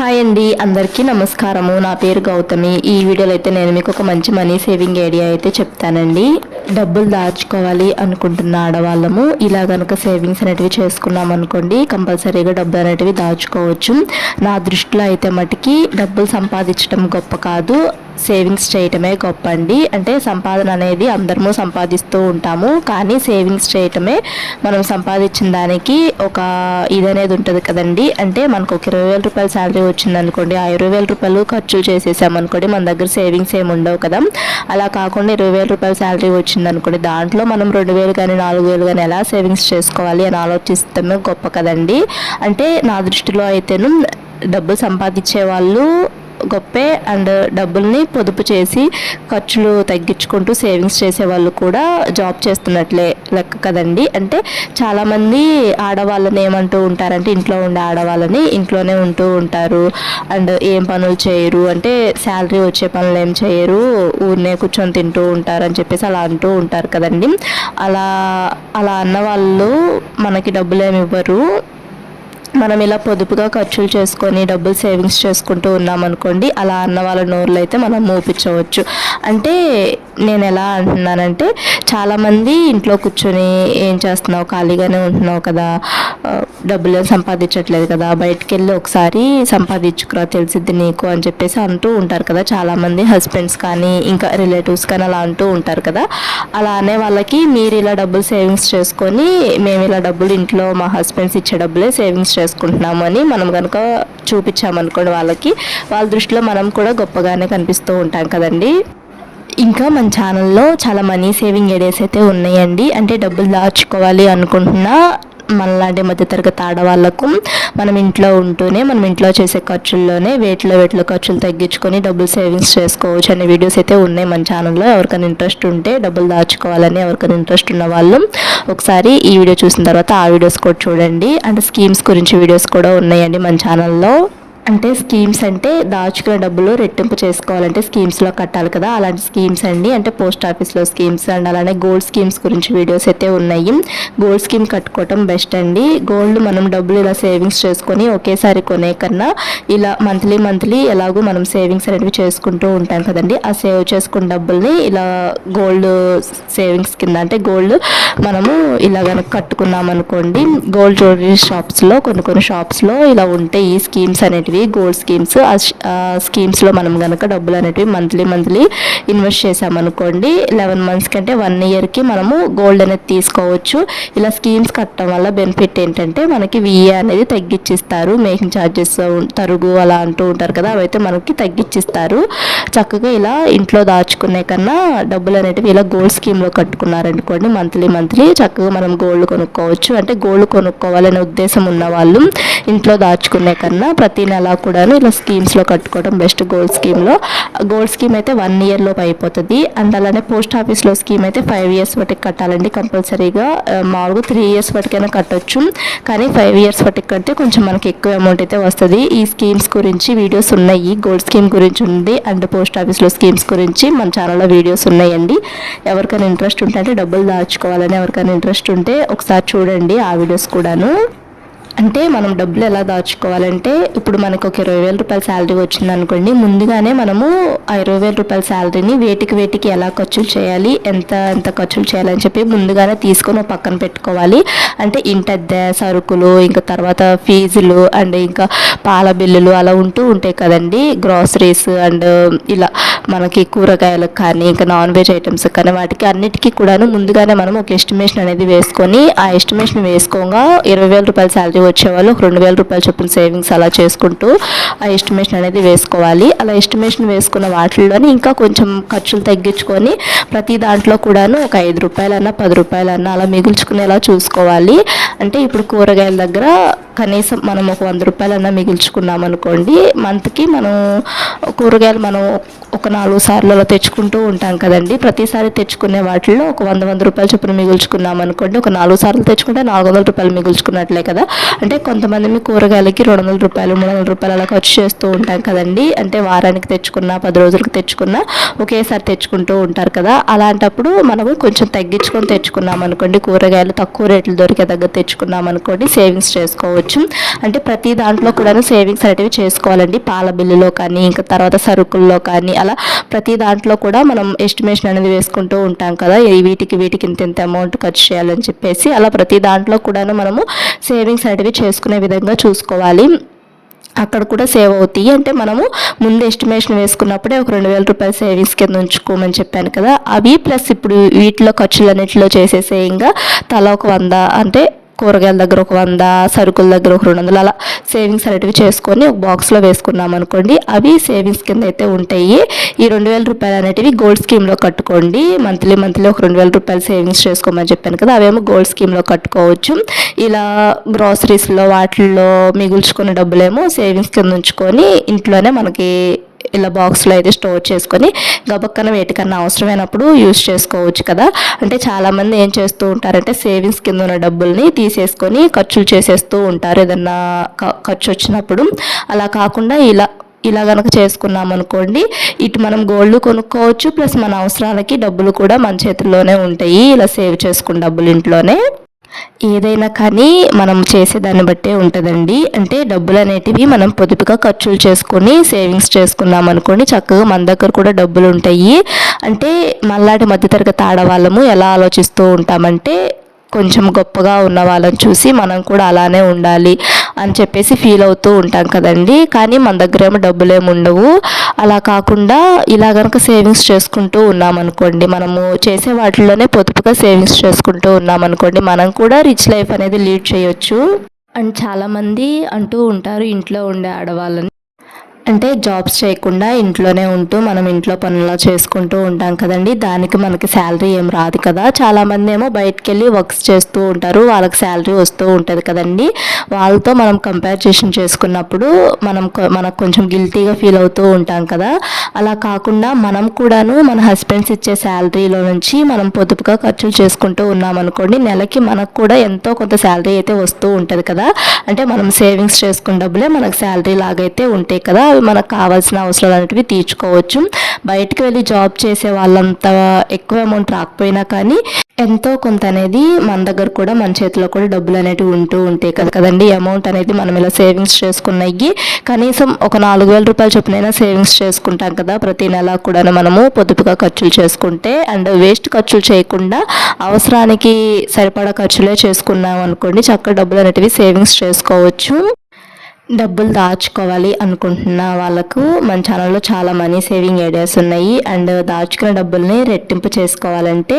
Hi అండి, అందరికీ నమస్కారము. నా పేరు గౌతమి. ఈ వీడియోలో అయితే నేను మీకు ఒక మంచి మనీ సేవింగ్ ఐడియా అయితే చెప్తానండి. డబ్బులు దాచుకోవాలి అనుకుంటున్న ఆడవాళ్ళము ఇలా కనుక సేవింగ్స్ అనేటివి చేసుకున్నాం అనుకోండి, కంపల్సరీగా డబ్బులు అనేటివి దాచుకోవచ్చు. నా దృష్టిలో అయితే మటుకి డబ్బులు సంపాదించడం గొప్ప కాదు, సేవింగ్స్ చేయటమే గొప్ప అండి. అంటే సంపాదన అనేది అందరము సంపాదిస్తూ ఉంటాము, కానీ సేవింగ్స్ చేయటమే మనం సంపాదించిన దానికి ఒక ఇదనేది ఉంటుంది కదండి. అంటే మనకు ఒక 20,000 రూపాయల శాలరీ వచ్చింది అనుకోండి, ఆ 20,000 రూపాయలు ఖర్చులు చేసేసామనుకోండి, మన దగ్గర సేవింగ్స్ ఏమి ఉండవు కదా. అలా కాకుండా 20,000 రూపాయల శాలరీ వచ్చింది అనుకోండి, దాంట్లో మనం 2,000 కానీ 4,000 కానీ ఎలా సేవింగ్స్ చేసుకోవాలి అని ఆలోచిస్తామే గొప్ప కదండి. అంటే నా దృష్టిలో అయితేను డబ్బు సంపాదించే వాళ్ళు గొప్పే, అండ్ డబ్బుల్ని పొదుపు చేసి ఖర్చులు తగ్గించుకుంటూ సేవింగ్స్ చేసే వాళ్ళు కూడా జాబ్ చేస్తున్నట్లే లెక్క కదండి. అంటే చాలామంది ఆడవాళ్ళని ఏమంటూ ఉంటారంటే, ఇంట్లో ఉండే ఆడవాళ్ళని ఇంట్లోనే ఉంటూ ఉంటారు అండ్ ఏం పనులు చేయరు, అంటే శాలరీ వచ్చే పనులు ఏం చేయరు, ఊరినే కూర్చొని తింటూ ఉంటారు అని చెప్పేసి అలా అంటూ ఉంటారు కదండి. అలా అలా అన్న వాళ్ళు మనకి డబ్బులు ఏమి ఇవ్వరు. మనం ఇలా పొదుపుగా ఖర్చులు చేసుకొని డబ్బులు సేవింగ్స్ చేసుకుంటూ ఉన్నామనుకోండి, అలా అన్న వాళ్ళ నోరులో అయితే మనం మూపించవచ్చు. అంటే నేను ఎలా అంటున్నానంటే, చాలామంది ఇంట్లో కూర్చొని ఏం చేస్తున్నావు, ఖాళీగానే ఉంటున్నావు కదా, డబ్బులు సంపాదించట్లేదు కదా, బయటికి వెళ్ళి ఒకసారి సంపాదించుకురా తెలిసిద్ది నీకు అని చెప్పేసి అంటూ ఉంటారు కదా చాలామంది హస్బెండ్స్ కానీ ఇంకా రిలేటివ్స్ కానీ అలా అంటూ ఉంటారు కదా. అలా అనే వాళ్ళకి మీరు ఇలా డబ్బులు సేవింగ్స్ చేసుకొని, మేము ఇలా డబ్బులు ఇంట్లో మా హస్బెండ్స్ ఇచ్చే డబ్బులే సేవింగ్స్ చేసుకుంటున్నాము అని మనం కనుక చూపించామనుకోండి వాళ్ళకి, వాళ్ళ దృష్టిలో మనం కూడా గొప్పగానే కనిపిస్తూ ఉంటాం కదండి. ఇంకా మన ఛానల్లో చాలా మనీ సేవింగ్ ఐడియాస్ అయితే ఉన్నాయండి. అంటే డబ్బులు దాచుకోవాలి అనుకుంటున్నా మనలాంటి మధ్యతరగతి ఆడవాళ్ళకు మనం ఇంట్లో ఉంటూనే మనం ఇంట్లో చేసే ఖర్చుల్లోనే వేట్లో ఖర్చులు తగ్గించుకొని డబ్బులు సేవింగ్స్ చేసుకోవచ్చు అనే వీడియోస్ అయితే ఉన్నాయి మన ఛానల్లో. ఎవరికైనా ఇంట్రెస్ట్ ఉంటే, డబ్బులు దాచుకోవాలని ఎవరికైనా ఇంట్రెస్ట్ ఉన్న వాళ్ళు ఒకసారి ఈ వీడియో చూసిన తర్వాత ఆ వీడియోస్ కూడా చూడండి. అంటే స్కీమ్స్ గురించి వీడియోస్ కూడా ఉన్నాయండి మన ఛానల్లో. అంటే స్కీమ్స్ అంటే దాచుకున్న డబ్బులు రెట్టింపు చేసుకోవాలంటే స్కీమ్స్లో కట్టాలి కదా, అలాంటి స్కీమ్స్ అండి. అంటే పోస్ట్ ఆఫీస్లో స్కీమ్స్ అండ్ అలానే గోల్డ్ స్కీమ్స్ గురించి వీడియోస్ అయితే ఉన్నాయి. గోల్డ్ స్కీమ్ కట్టుకోవటం బెస్ట్ అండి. గోల్డ్ మనం డబ్బులు ఇలా సేవింగ్స్ చేసుకొని ఒకేసారి కొనే కన్నా ఇలా మంత్లీ ఎలాగో మనం సేవింగ్స్ అనేవి చేసుకుంటూ ఉంటాం కదండి, ఆ సేవ్ చేసుకున్న డబ్బుల్ని ఇలా గోల్డ్ సేవింగ్స్ కింద, అంటే గోల్డ్ మనము ఇలా కనుక కట్టుకున్నాం అనుకోండి, గోల్డ్ జ్యువెలరీ షాప్స్లో కొన్ని షాప్స్లో ఇలా ఉంటాయి ఈ స్కీమ్స్ అనేటివి, గోల్డ్ స్కీమ్స్. ఆ స్కీమ్స్లో మనం కనుక డబ్బులు అనేటివి మంత్లీ ఇన్వెస్ట్ చేసామనుకోండి, 11 months కంటే 1 yearకి మనము గోల్డ్ అనేది తీసుకోవచ్చు. ఇలా స్కీమ్స్ కట్టడం వల్ల బెనిఫిట్ ఏంటంటే, మనకి విఏ అనేది తగ్గించిస్తారు, మేకింగ్ ఛార్జెస్, తరుగు అలా అంటూ ఉంటారు కదా, అవైతే మనకి తగ్గించిస్తారు. చక్కగా ఇలా ఇంట్లో దాచుకునే కన్నా డబ్బులు అనేటివి ఇలా గోల్డ్ స్కీమ్లో కట్టుకున్నారనుకోండి, మంత్లీ చక్కగా మనం గోల్డ్ కొనుక్కోవచ్చు. అంటే గోల్డ్ కొనుక్కోవాలనే ఉద్దేశం ఉన్న వాళ్ళు ఇంట్లో దాచుకునే కన్నా ప్రతి నెల కూడాను ఇలా స్కీమ్స్లో కట్టుకోవడం బెస్ట్. గోల్డ్ స్కీమ్ అయితే 1 year లోపు అయిపోతుంది. అండ్ అలానే పోస్ట్ ఆఫీస్లో స్కీమ్ అయితే 5 years వరకు కట్టాలండి కంపల్సరీగా. మామూలుగా 3 years వరకైనా కట్టొచ్చు, కానీ 5 years వరకు కడితే కొంచెం మనకి ఎక్కువ అమౌంట్ అయితే వస్తుంది. ఈ స్కీమ్స్ గురించి వీడియోస్ ఉన్నాయి, గోల్డ్ స్కీమ్ గురించి ఉంది అండ్ పోస్ట్ ఆఫీస్లో స్కీమ్స్ గురించి మన ఛానల్లో వీడియోస్ ఉన్నాయండి. ఎవరికైనా ఇంట్రెస్ట్ ఉంటే, అంటే డబ్బులు దాచుకోవాలని ఎవరికైనా ఇంట్రెస్ట్ ఉంటే ఒకసారి చూడండి ఆ వీడియోస్ కూడాను. అంటే మనం డబ్బులు ఎలా దాచుకోవాలంటే, ఇప్పుడు మనకు ఒక 20,000 రూపాయల శాలరీ వచ్చింది అనుకోండి, ముందుగానే మనము ఆ 20,000 రూపాయల శాలరీని వేటికి ఎలా ఖర్చులు చేయాలి, ఎంత ఖర్చులు చేయాలని చెప్పి ముందుగానే తీసుకొని పక్కన పెట్టుకోవాలి. అంటే ఇంటద్దె, సరుకులు, ఇంకా తర్వాత ఫీజులు అండ్ ఇంకా పాల బిల్లులు అలా ఉంటాయి కదండి, గ్రాసరీస్ అండ్ ఇలా మనకి కూరగాయలకు కానీ ఇంకా నాన్ వెజ్ ఐటమ్స్ కానీ వాటికి అన్నిటికీ కూడాను ముందుగానే మనం ఒక ఎస్టిమేషన్ అనేది వేసుకొని, ఆ ఎస్టిమేషన్ వేసుకోగా 20,000 రూపాయల శాలరీ వచ్చేవాళ్ళు ఒక 2,000 రూపాయలు చొప్పున సేవింగ్స్ అలా చేసుకుంటూ ఆ ఎస్టిమేషన్ అనేది వేసుకోవాలి. అలా ఎస్టిమేషన్ వేసుకున్న వాటిల్లోని ఇంకా కొంచెం ఖర్చులు తగ్గించుకొని ప్రతి దాంట్లో కూడాను ఒక 5 రూపాయలన్నా 10 రూపాయలన్నా అలా మిగుల్చుకునేలా చూసుకోవాలి. అంటే ఇప్పుడు కూరగాయల దగ్గర కనీసం మనం ఒక 100 రూపాయలన్నా మిగిల్చుకున్నాం అనుకోండి, మంత్కి మనం కూరగాయలు మనం ఒక 4 సార్లు అలా తెచ్చుకుంటూ ఉంటాం కదండి. ప్రతిసారి తెచ్చుకునే వాటిల్లో ఒక 100 రూపాయలు చొప్పున మిగుల్చుకున్నాం అనుకోండి, ఒక 4 సార్లు తెచ్చుకుంటే 400 రూపాయలు మిగుల్చుకున్నట్లే కదా. అంటే కొంతమంది కూరగాయలకి 200 రూపాయలు 300 రూపాయలు అలా ఖర్చు చేస్తూ ఉంటాం కదండి. అంటే వారానికి తెచ్చుకున్నా 10 రోజులకు తెచ్చుకున్నా ఒకేసారి తెచ్చుకుంటూ ఉంటారు కదా. అలాంటప్పుడు మనము కొంచెం తగ్గించుకొని తెచ్చుకున్నాం అనుకోండి, కూరగాయలు తక్కువ రేట్లు దొరికే దగ్గర తెచ్చుకున్నాం అనుకోండి, సేవింగ్స్ చేసుకోవచ్చు. చేసుకోవచ్చు. అంటే ప్రతి దాంట్లో కూడా సేవింగ్స్ అనేటివి చేసుకోవాలండి. పాల బిల్లులో కానీ, ఇంకా తర్వాత సరుకుల్లో కానీ, అలా ప్రతి దాంట్లో కూడా మనం ఎస్టిమేషన్ అనేది వేసుకుంటూ ఉంటాం కదా, వీటికి ఇంత అమౌంట్ ఖర్చు చేయాలని చెప్పేసి. అలా ప్రతి దాంట్లో కూడా మనము సేవింగ్స్ అనేటివి చేసుకునే విధంగా చూసుకోవాలి. అక్కడ కూడా సేవ్ అవుతాయి. అంటే మనము ముందు ఎస్టిమేషన్ వేసుకున్నప్పుడే ఒక 2,000 రూపాయలు సేవింగ్స్ కింద ఉంచుకోమని చెప్పాను కదా, అవి ప్లస్ ఇప్పుడు వీటిలో ఖర్చులన్నింటిలో చేసేసే ఇంకా తలా ఒక 100, అంటే కూరగాయల దగ్గర ఒక 100, సరుకుల దగ్గర ఒక 200, అలా సేవింగ్స్ అనేటివి చేసుకొని ఒక బాక్స్లో వేసుకున్నాం అనుకోండి, అవి సేవింగ్స్ కింద అయితే ఉంటాయి. ఈ 2,000 రూపాయలు అనేటివి గోల్డ్ స్కీమ్లో కట్టుకోండి. మంత్లీ ఒక 2,000 రూపాయలు సేవింగ్స్ చేసుకోమని చెప్పాను కదా, అవేమో గోల్డ్ స్కీమ్లో కట్టుకోవచ్చు. ఇలా గ్రాసరీస్లో వాటిల్లో మిగుల్చుకున్న డబ్బులేమో సేవింగ్స్ కింద ఉంచుకొని ఇంట్లోనే మనకి ఇలా బాక్స్లో అయితే స్టోర్ చేసుకొని గబక్కన వేటికన్నా అవసరమైనప్పుడు యూజ్ చేసుకోవచ్చు కదా. అంటే చాలామంది ఏం చేస్తూ ఉంటారంటే సేవింగ్స్ కింద ఉన్న డబ్బుల్ని తీసేసుకొని ఖర్చులు చేసేస్తూ ఉంటారు ఏదన్నా ఖర్చు వచ్చినప్పుడు. అలా కాకుండా ఇలా కనుక చేసుకున్నాం అనుకోండి, ఇటు మనం గోల్డ్ కొనుక్కోవచ్చు, ప్లస్ మన అవసరాలకి డబ్బులు కూడా మన చేతుల్లోనే ఉంటాయి. ఇలా సేవ్ చేసుకున్న డబ్బులు ఇంట్లోనే. ఏదైనా కానీ మనం చేసేదాన్ని బట్టే ఉంటుందండి. అంటే డబ్బులు అనేటివి మనం పొదుపుగా ఖర్చులు చేసుకొని సేవింగ్స్ చేసుకున్నాం అనుకోండి, చక్కగా మన దగ్గర కూడా డబ్బులు ఉంటాయి. అంటే మళ్ళాటి మధ్యతరగతి ఆడవాళ్ళము ఎలా ఆలోచిస్తూ ఉంటామంటే, కొంచెం గొప్పగా ఉన్న వాళ్ళని చూసి మనం కూడా అలానే ఉండాలి అని చెప్పేసి ఫీల్ అవుతూ ఉంటాం కదండి. కానీ మన దగ్గర ఏమో డబ్బులు ఏమి ఉండవు. అలా కాకుండా ఇలా కనుక సేవింగ్స్ చేసుకుంటూ ఉన్నామనుకోండి, మనము చేసే వాటిల్లోనే పొదుపుగా సేవింగ్స్ చేసుకుంటూ ఉన్నామనుకోండి, మనం కూడా రిచ్ లైఫ్ అనేది లీడ్ చేయొచ్చు. అండ్ చాలామంది అంటూ ఉంటారు ఇంట్లో ఉండే ఆడవాళ్ళని, అంటే జాబ్స్ చేయకుండా ఇంట్లోనే ఉంటూ మనం ఇంట్లో పనులు చేసుకుంటూ ఉంటాం కదండి, దానికి మనకి శాలరీ ఏం రాదు కదా. చాలామంది ఏమో బయటకు వెళ్ళి వర్క్స్ చేస్తూ ఉంటారు, వాళ్ళకి శాలరీ వస్తూ ఉంటుంది కదండి. వాళ్ళతో మనం కంపారిజేషన్ చేసుకున్నప్పుడు మనకు కొంచెం గిల్టీగా ఫీల్ అవుతూ ఉంటాం కదా. అలా కాకుండా మనం కూడాను మన హస్బెండ్స్ ఇచ్చే శాలరీలో నుంచి మనం పొదుపుగా ఖర్చులు చేసుకుంటూ ఉన్నామనుకోండి, నెలకి మనకు కూడా ఎంతో కొంత శాలరీ అయితే వస్తూ ఉంటుంది కదా. అంటే మనం సేవింగ్స్ చేసుకున్న డబ్బులే మనకు శాలరీ లాగైతే ఉంటాయి కదా, అవి మనకు కావాల్సిన అవసరాలు అనేవి తీర్చుకోవచ్చు. బయటకు వెళ్ళి జాబ్ చేసే వాళ్ళంతా ఎక్కువ అమౌంట్ రాకపోయినా కానీ ఎంతో కొంత అనేది మన దగ్గర కూడా మన చేతిలో కూడా డబ్బులు అనేటివి ఉంటూ ఉంటాయి కదండి. అమౌంట్ అనేది మనం ఇలా సేవింగ్స్ చేసుకున్నాయి కనీసం ఒక 4,000 రూపాయలు చొప్పునైనా సేవింగ్స్ చేసుకుంటాం కదా ప్రతి నెల కూడా మనము పొదుపుగా ఖర్చులు చేసుకుంటే. అండ్ వేస్ట్ ఖర్చులు చేయకుండా అవసరానికి సరిపడా ఖర్చులే చేసుకున్నాం అనుకోండి, చక్కగా డబ్బులు అనేటివి సేవింగ్స్ చేసుకోవచ్చు. డబ్బులు దాచుకోవాలి అనుకుంటున్న వాళ్ళకు మన ఛానల్లో చాలా మనీ సేవింగ్ ఐడియాస్ ఉన్నాయి. అండ్ దాచుకున్న డబ్బుల్ని రెట్టింపు చేసుకోవాలంటే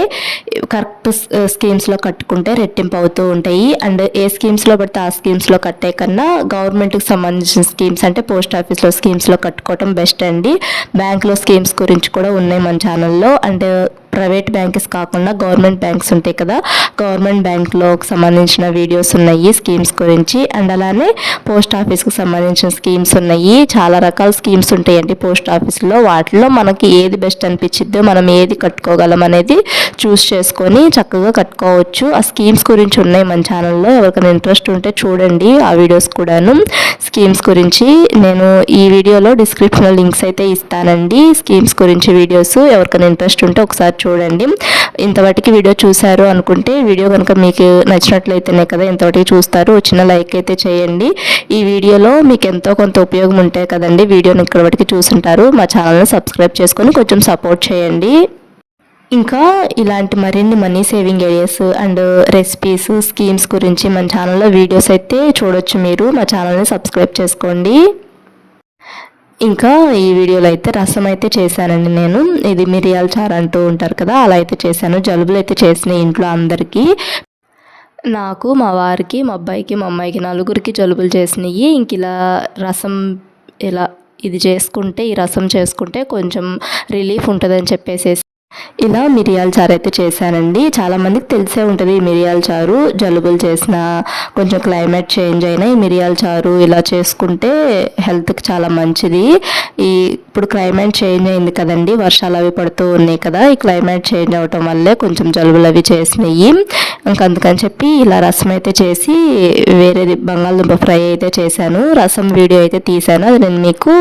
కరెక్ట్ స్కీమ్స్లో కట్టుకుంటే రెట్టింపు అవుతూ ఉంటాయి. అండ్ ఏ స్కీమ్స్లో పడితే ఆ స్కీమ్స్లో కట్టే కన్నా గవర్నమెంట్కి సంబంధించిన స్కీమ్స్ అంటే పోస్ట్ ఆఫీస్లో స్కీమ్స్లో కట్టుకోవటం బెస్ట్ అండి. బ్యాంక్లో స్కీమ్స్ గురించి కూడా ఉన్నాయి మన ఛానల్లో. అండ్ ప్రైవేట్ బ్యాంక్స్ కాకుండా గవర్నమెంట్ బ్యాంక్స్ ఉంటాయి కదా, గవర్నమెంట్ బ్యాంక్లో సంబంధించిన వీడియోస్ ఉన్నాయి స్కీమ్స్ గురించి. అండ్ అలానే పోస్ట్ ఆఫీస్కి సంబంధించిన స్కీమ్స్ ఉన్నాయి. చాలా రకాల స్కీమ్స్ ఉంటాయండి పోస్ట్ ఆఫీస్లో. వాటిలో మనకి ఏది బెస్ట్ అనిపించిద్దో, మనం ఏది కట్టుకోగలం అనేది చూస్ చేసుకొని చక్కగా కట్టుకోవచ్చు. ఆ స్కీమ్స్ గురించి ఉన్నాయి మన ఛానల్లో, ఎవరికైనా ఇంట్రెస్ట్ ఉంటే చూడండి ఆ వీడియోస్ కూడాను. స్కీమ్స్ గురించి నేను ఈ వీడియోలో డిస్క్రిప్షన్లో లింక్స్ అయితే ఇస్తానండి, స్కీమ్స్ గురించి వీడియోస్. ఎవరికైనా ఇంట్రెస్ట్ ఉంటే ఒకసారి చూడండి. ఇంతవరకు వీడియో చూశారు అనుకుంటే, వీడియో కనుక మీకు నచ్చినట్లయితేనే కదా ఇంతవరకు చూస్తారు, చిన్న లైక్ అయితే చేయండి. ఈ వీడియోలో మీకు ఎంతో కొంత ఉపయోగం ఉంటాయి కదండి, వీడియోని ఇక్కడ వరకు చూసుంటారు. మా ఛానల్ని సబ్స్క్రైబ్ చేసుకొని కొంచెం సపోర్ట్ చేయండి. ఇంకా ఇలాంటి మరిన్ని money saving ideas and recipes schemes గురించి మన ఛానల్లో వీడియోస్ అయితే చూడొచ్చు. మీరు మా ఛానల్ని సబ్స్క్రైబ్ చేసుకోండి. ఇంకా ఈ వీడియోలో అయితే రసం అయితే చేశానండి నేను. ఇది మిరియాల చారు అంటూ ఉంటారు కదా, అలా అయితే చేశాను. జలుబులు అయితే చేసినాయి ఇంట్లో అందరికీ. నాకు, మా వారికి, మా అబ్బాయికి, మా అమ్మాయికి, నలుగురికి జలుబులు చేసినాయి. ఇంక ఇలా రసం ఇలా ఇది చేసుకుంటే, ఈ రసం చేసుకుంటే కొంచెం రిలీఫ్ ఉంటుందని చెప్పేసి ఇలా మిరియాల చారు అయితే చేశానండి. చాలామందికి తెలిసే ఉంటుంది ఈ మిరియాల చారు. జలుబులు చేసిన, కొంచెం క్లైమేట్ చేంజ్ అయినా ఈ మిరియాల చారు ఇలా చేసుకుంటే హెల్త్కి చాలా మంచిది. ఈ ఇప్పుడు క్లైమేట్ చేంజ్ అయింది కదండి, వర్షాలు అవి పడుతూ ఉన్నాయి కదా, ఈ క్లైమేట్ చేంజ్ అవటం వల్లే కొంచెం జలుబులు అవి చేసినాయి. ఇంకా అందుకని చెప్పి ఇలా రసం అయితే చేసి వేరేది బంగాళదుంప ఫ్రై అయితే చేశాను. రసం వీడియో అయితే తీశాను, అది నేను మీకు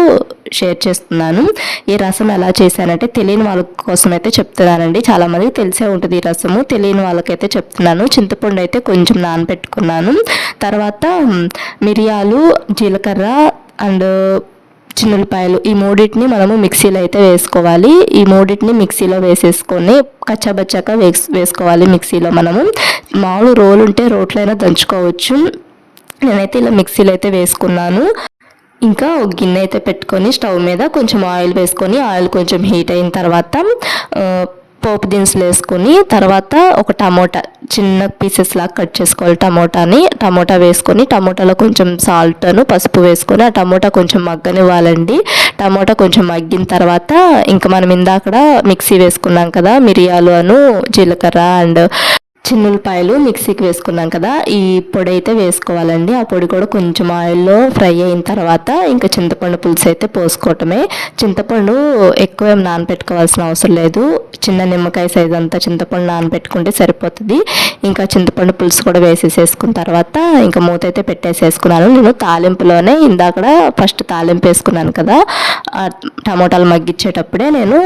షేర్ చేస్తున్నాను. ఈ రసం ఎలా చేశానంటే తెలియని వాళ్ళ కోసం అయితే చెప్తున్నానండి. చాలామందికి తెలిసే ఉంటుంది ఈ రసము, తెలియని వాళ్ళకైతే చెప్తున్నాను. చింతపండు అయితే కొంచెం నానబెట్టుకున్నాను. తర్వాత మిరియాలు, జీలకర్ర అండ్ చిన్నులపాయలు, ఈ మూడింటిని మనము మిక్సీలో అయితే వేసుకోవాలి. ఈ మూడింటిని మిక్సీలో వేసేసుకొని కచ్చాబచ్చాక వేసుకోవాలి. మిక్సీలో మనము మామూలు రోలు ఉంటే రోట్లో అయినా దంచుకోవచ్చు. నేనైతే ఇలా మిక్సీలో అయితే వేసుకున్నాను. ఇంకా ఒక గిన్నె అయితే పెట్టుకొని స్టవ్ మీద కొంచెం ఆయిల్ వేసుకొని, ఆయిల్ కొంచెం హీట్ అయిన తర్వాత పోపు దినుసులు వేసుకొని, తర్వాత ఒక టమోటా చిన్న పీసెస్ లాగా కట్ చేసుకోవాలి. టమోటా వేసుకొని, టమోటాలో కొంచెం సాల్ట్ను పసుపు వేసుకొని ఆ టమోటా కొంచెం మగ్గనివ్వాలండి. టమోటా కొంచెం మగ్గిన తర్వాత ఇంకా మనం ఇందాక మిక్సీ వేసుకున్నాం కదా, మిరియాలు జీలకర్ర అండ్ చిన్నులపాయలు మిక్సీకి వేసుకున్నాం కదా, ఈ పొడి అయితే వేసుకోవాలండి. ఆ పొడి కూడా కొంచెం ఆయిల్లో ఫ్రై అయిన తర్వాత ఇంకా చింతపండు పులుసు అయితే పోసుకోవటమే. చింతపండు ఎక్కువ నానబెట్టుకోవాల్సిన అవసరం లేదు, చిన్న నిమ్మకాయ సైజ్ అంతా చింతపండు నానబెట్టుకుంటే సరిపోతుంది. ఇంకా చింతపండు పులుసు కూడా వేసేసుకున్న తర్వాత ఇంకా మూత అయితే పెట్టేసేసుకున్నాను. నేను తాలింపులోనే ఇందాక ఫస్ట్ తాలింపు వేసుకున్నాను కదా, టమోటాలు మగ్గించేటప్పుడే నేను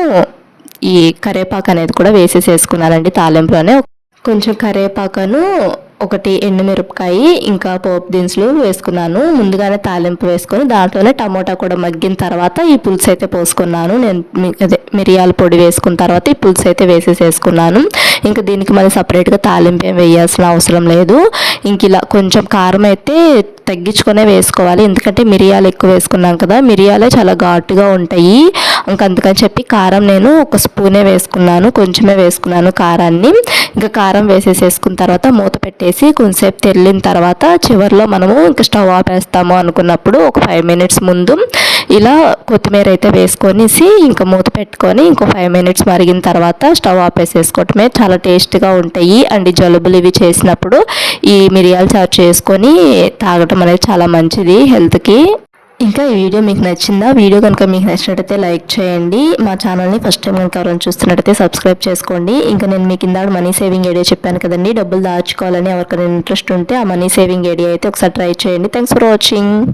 ఈ కరివేపాకు అనేది కూడా వేసేసుకున్నానండి. తాలింపులోనే కొంచెం కరివేపాకును, ఒకటి ఎండుమిరపకాయ, ఇంకా పోపు దినుసులు వేసుకున్నాను. ముందుగానే తాలింపు వేసుకొని దాంట్లోనే టమోటా కూడా మగ్గిన తర్వాత ఈ పులుసు అయితే పోసుకున్నాను. నేను మిరియాల పొడి వేసుకున్న తర్వాత ఈ పులుసు అయితే వేసేసుకున్నాను. ఇంకా దీనికి మళ్ళీ సపరేట్గా తాలింపు ఏం వేయాల్సిన అవసరం లేదు. ఇంక ఇలా కొంచెం కారం అయితే తగ్గించుకొనే వేసుకోవాలి, ఎందుకంటే మిరియాలు ఎక్కువ వేసుకున్నాం కదా, మిరియాలే చాలా ఘాటుగా ఉంటాయి. ఇంకా అందుకని చెప్పి కారం నేను ఒక స్పూనే వేసుకున్నాను, కొంచెమే వేసుకున్నాను కారాన్ని. ఇంకా కారం వేసేసుకున్న తర్వాత మూత పెట్టేసి కొంచెంసేపు తెల్లిన తర్వాత చివరిలో మనము ఇంకా స్టవ్ ఆపేస్తాము అనుకున్నప్పుడు ఒక 5 minutes ముందు ఇలా కొత్తిమీర అయితే వేసుకొనేసి ఇంకా మూత పెట్టుకొని ఇంకో 5 minutes మరిగిన తర్వాత స్టవ్ ఆపేసేసుకోవటమే. చాలా టేస్ట్గా ఉంటాయి అండ్ జలుబులు ఇవి చేసినప్పుడు ఈ మిరియాలు చారు చేసుకొని తాగటం అనేది చాలా మంచిది హెల్త్కి. ఇంకా ఈ వీడియో మీకు నచ్చిందా? వీడియో కనుక మీకు నచ్చినట్టయితే లైక్ చేయండి. మా ఛానల్ని ఫస్ట్ టైం కనుక ఎవరైనా చూస్తున్నట్టయితే సబ్స్క్రైబ్ చేసుకోండి. ఇంకా నేను మీకు ఇందాక మనీ సేవింగ్ ఐడియా చెప్పాను కదండి, డబ్బులు దాచుకోవాలని ఎవరికైనా ఇంట్రెస్ట్ ఉంటే ఆ మనీ సేవింగ్ ఐడియా అయితే ఒకసారి ట్రై చేయండి. Thanks for watching.